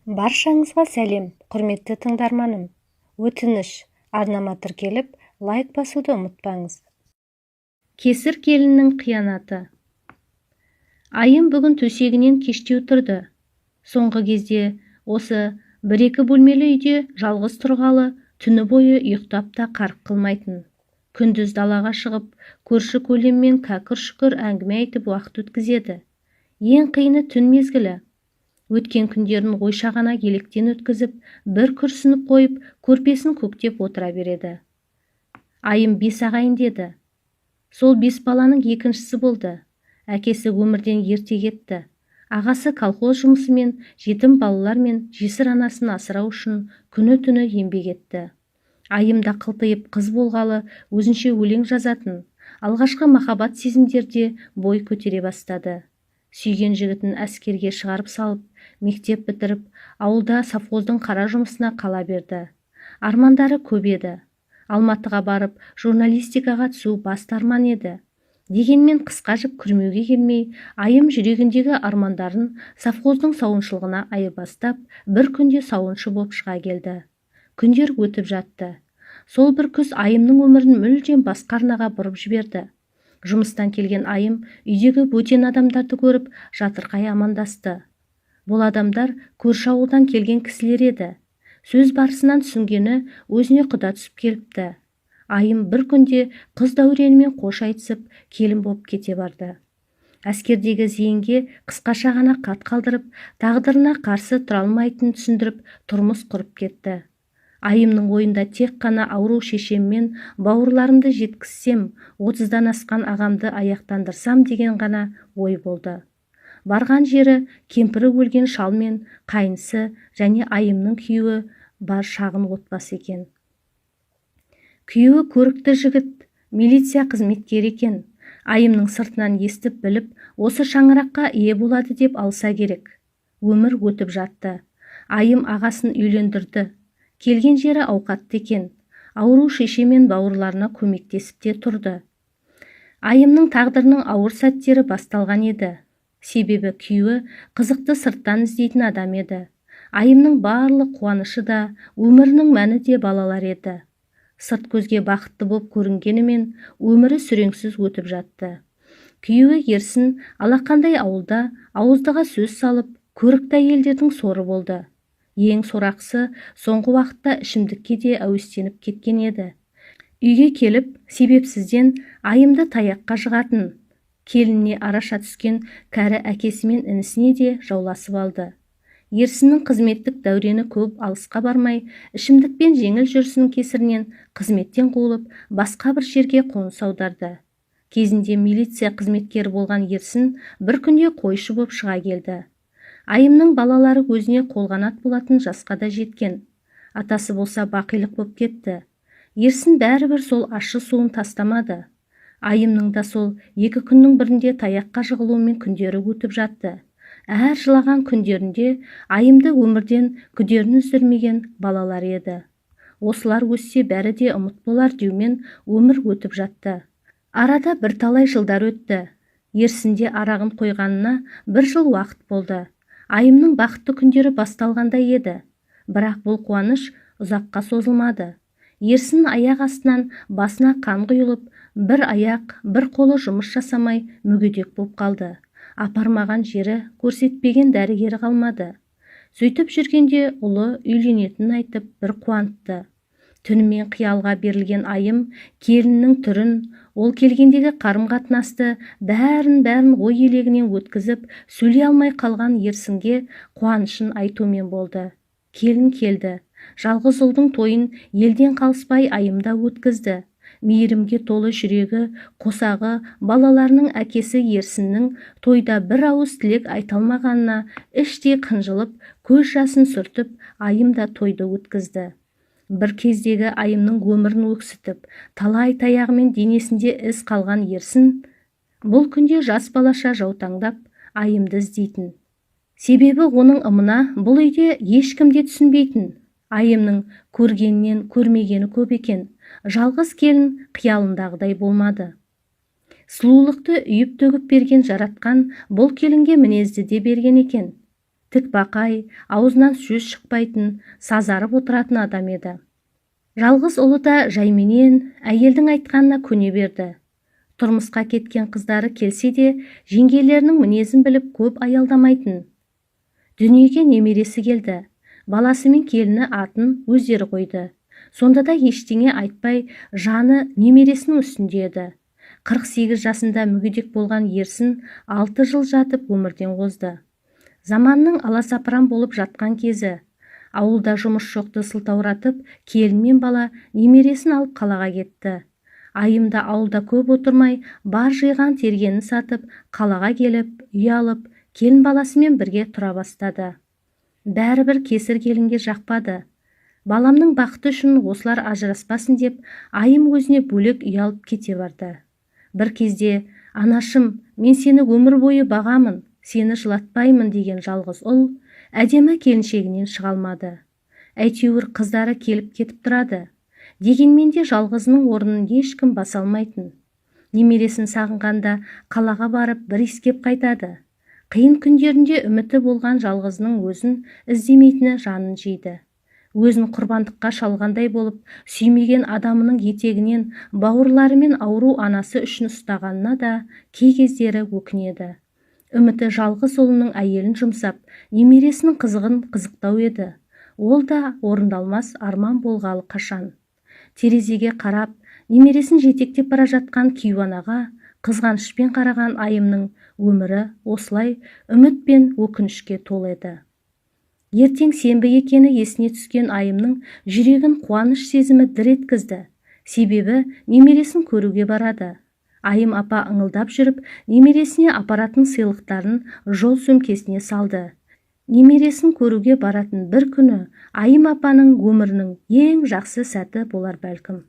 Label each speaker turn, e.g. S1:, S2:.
S1: Баршаңызға сәлем, құрметті тыңдарманым. Өтініш, арнама тіркеліп, лайк басуды ұмытпаңыз. Кесір келіннің қиянаты. Айым бүгін төсегінен кештеу тұрды. Соңғы кезде осы бір-екі бөлмелі үйде жалғыз тұрғалы түні бойы ұйықтап та қарық қылмайтын. Күндіз далаға шығып, көрші-көлеммен кәкір-шүкір әңгіме айтып уақыт өткізеді. Ең қиыны түн мезгілі. Өткен күндерін ойша ғана електен өткізіп, бір күрсініп қойып, көрпесін көктеп отыра береді. Айым 5 ағайын деді. Сол 5 баланың екіншісі болды. Әкесі өмірден ерте кетті. Ағасы колхоз жұмысымен, жетім балалар мен жесір анасын асырау үшін күні-түні еңбек етті. Айым да қылтиып қыз болғалы өзінше өлең жазатын, алғашқы махаббат сезімдерде бой көтере бастады. Сүйген жігітін әскерге шығарып салып, мектеп бітіріп, ауылда совхоздың қара жұмысына қала берді. Армандары көп еді. Алматыға барып, журналистикаға түсу басты арман еді. Дегенмен қысқа жіп күрмеуге келмей, айым жүрегіндегі армандарын совхоздың сауыншылығына айырбастап, бір күнде сауыншы боп шыға келді. Күндер өтіп жатты. Сол бір күз айымның өмірін мүлдем басқа арнаға бұрып жіберді. Жұмыстан келген айым үйдегі бөтен адамдарды көріп, жатырқай амандасты. Бұл адамдар көрші ауылдан келген кісілер еді. Сөз барысынан түсінгені өзіне құда түсіп келіпті. Айым бір күнде қыз дәуренімен қош айтысып, келін боп кете барды. Әскердегі зейінге қысқаша ғана хат қалдырып, тағдырына қарсы тұра алмайтынын түсіндіріп, тұрмыс құрып кетті. Айымның ойында тек қана ауру шешеммен бауырларымды жеткізсем, 30-дан асқан ағамды аяқтандырсам деген ғана ой болды. Барған жері кемпірі өлген шал мен қайынысы және айымның күйеуі бар шағын отбасы екен. Күйеуі көрікті жігіт, милиция қызметкері екен. Айымның сыртынан естіп біліп, осы шаңыраққа ие болады деп алса керек. Өмір өтіп жатты. Айым ағасын үйлендірді. Келген жері ауқатты екен. Ауру шеше мен бауырларына көмектесіп те тұрды. Айымның тағдырының ауыр сәттері басталған еді. Себебі күйеуі қызықты сырттан іздейтін адам еді. Айымның барлық қуанышы да, өмірінің мәні де балалар еді. Сырт көзге бақытты боп көрінгенімен, өмірі сүреңсіз өтіп жатты. Күйеуі ерсін алақандай ауылда ауыздыға сөз салып, көрікті әйелдердің соры болды. Ең сорақысы соңғы уақытта ішімдікке де әуестеніп кеткен еді. Үйге келіп, себепсізден айымды таяққа жығатын. Келініне араша түскен кәрі әкесі мен інісіне де жауласып алды. Ерсіннің қызметтік дәурені көп алысқа бармай, ішімдікпен жеңіл жүрісінің кесірінен қызметтен қуылып, басқа бір жерге қоныс аударды. Кезінде милиция қызметкері болған Ерсін бір күнде қойшы боп шыға келді. Айымның балалары өзіне қолғанат болатын жасқа да жеткен. Атасы болса бақилық боп кетті. Ерсін бәрібір сол ащы суын тастамады. Айымның да сол 2 күннің бірінде таяққа жығылуымен күндері өтіп жатты. Әр жылаған күндерінде айымды өмірден күдерін үздірмеген балалар еді. Осылар өссе бәрі де ұмыт болар деумен өмір өтіп жатты. Арада бірталай жылдар өтті. Ерсінде арағын қойғанына 1 жыл уақыт болды. Айымның бақытты күндері басталғандай еді. Бірақ бұл қуаныш ұзаққа созылмады. Ерсін аяқ астынан басына қан құйылып, бір аяқ, бір қолы жұмыс жасамай мүгедек боп қалды. Апармаған жері, көрсетпеген дәрігері қалмады. Сөйтіп жүргенде ұлы үйленетінін айтып бір қуантты. Түнімен қиялға берілген айым келіннің түрін, ол келгендегі қарым-қатынасты бәрін ой елегінен өткізіп, сөйлей алмай қалған Ерсінге қуанышын айтумен болды. Келін келді. Жалғыз ұлдың тойын елден қалыспай айымда өткізді. Мейірімге толы жүрегі, қосағы, балаларының әкесі Ерсіннің тойда бір ауыз тілек айталмағанына іштей қынжылып, көз жасын сүртіп, айымда тойды өткізді. Бір кездегі айымның өмірін өксітіп, талай таяғымен денесінде із қалған Ерсін, бұл күнде жас балаша жаутаңдап, айымды іздейтін. Себебі оның ымына бұл үйде ешкімде түсінбейтін. Айымның көргеннен көрмегені көп екен. Жалғыз келін қиялындағыдай болмады. Сұлулықты үйіп төгіп берген жаратқан бұл келінге мінезді де берген екен. тікбақай, аузынан сөз шықпайтын, сазарып отыратын адам еді. Жалғыз ұлы да жайменен әйелдің айтқанына көне берді. Тұрмысқа кеткен қыздары келсе де, жеңгелерінің мінезін біліп көп аялдамайтын. Дүниеге немересі келді. Баласы мен келіні атын өздері қойды. Сонда да ештеңе айтпай, жаны немересінің үстінде еді. 48 жасында мүгедек болған ерсін 6 жыл жатып өмірден озды. Заманның аласапыран болып жатқан кезі. Ауылда жұмыс жоқты сылтауратып, келін мен бала немересін алып қалаға кетті. Айымда ауылда көп отырмай, бар жиған тергенін сатып, қалаға келіп, үй алып, келін баласымен бірге тұра бастады. Бәрібір кесір келінге жақпады. Баламның бақыты үшін осылар ажыраспасын деп, айым өзіне бөлек үй алып кете барды. Бір кезде, анашым, мен сені өмір бойы бағамын, сені жылатпаймын деген жалғыз ұл, әдемі келіншегінен шыға алмады. Әйтеуір қыздары келіп кетіп тұрады. Дегенмен де жалғызының орнын ешкім баса алмайтын. Немересін сағынғанда қалаға барып бір иіскеп қайтады. Қиын күндерінде үміті болған жалғызының өзін іздемейтіні жанын жейді. Өзін құрбандыққа шалғандай болып, сүймеген адамының етегінен бауырларымен ауру анасы үшін ұстағанына да кей кездері өкінеді. Үміті жалғыз ұлының әйелін жұмсап, немересінің қызығын қызықтау еді. Ол да орындалмас арман болғалы қашан. Терезеге қарап, немересін жетектеп бара жатқан кейуанаға қызғанышпен қараған айымның өмірі осылай үміт пен өкінішке толы еді. Ертең сенбі екені есіне түскен айымның жүрегін қуаныш сезімі дір еткізді. Себебі немересін көруге барады. Айым апа ыңылдап жүріп, немересіне апаратын сыйлықтарын жол сөмкесіне салды. Немересін көруге баратын бір күні айым апаның өмірінің ең жақсы сәті болар бәлкім.